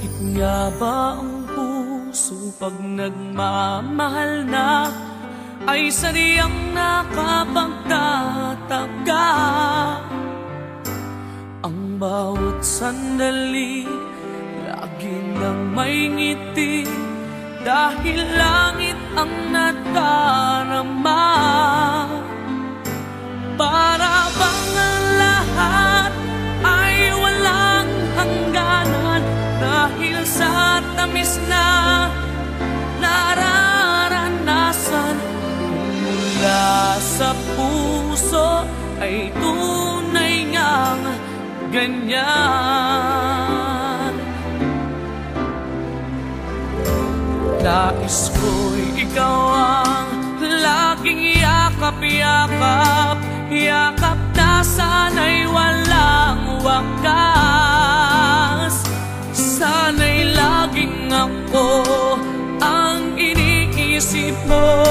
Bakit nga ba ang puso pag nagmamahal na ay sadyang nakapagtataka? Ang bawat sandali lagi nang may ngiti dahil langit ang nadarama. Para bang ang lahat ay walang hangganan dahil sa tamis na nararanasan. Mula sa puso ay tunay ngang ganyan. Nais ko'y ikaw ang laging yakap-yakap, yakap na sana'y walang wakas. Sana'y laging ako ang iniisip mo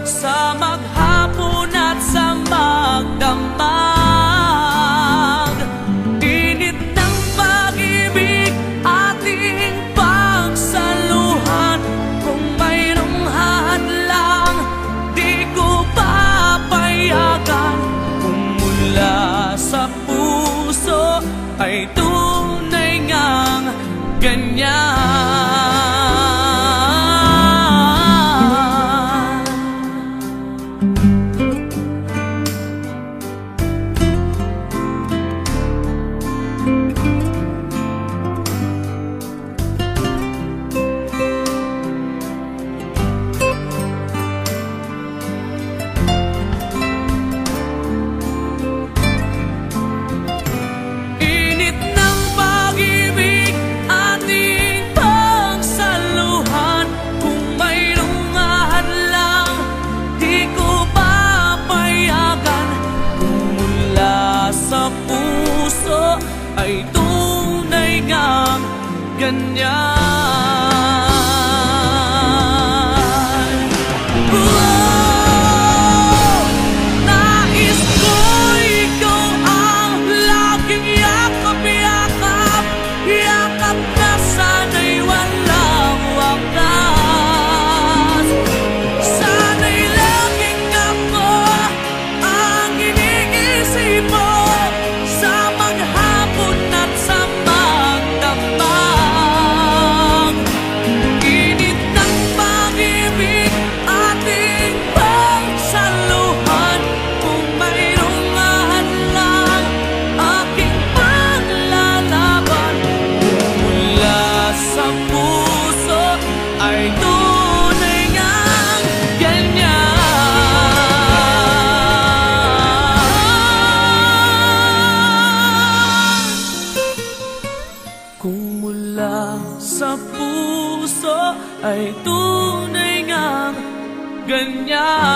sa maghapon at sa magdamag. Init ng pag-ibig ating pagsaluhan, kung mayroong hadlang di ko papayagan. Kung mula sa puso ay tunay ngang ganyan. Ay tunay ngang ganyan. Oh, nais ko ikaw ang laging yakap-yakap, yakap na sana'y walang wakas. Sana'y laging ako ang iniisip mo sa maghapon at sa magdamag. Init ng pag-ibig ating pagsaluhan, kung mayroong hadlang aking paglalaban. Mula sa puso ay tunay ngang ganyan. Kung mula sa puso ay tunay ngang ganyan.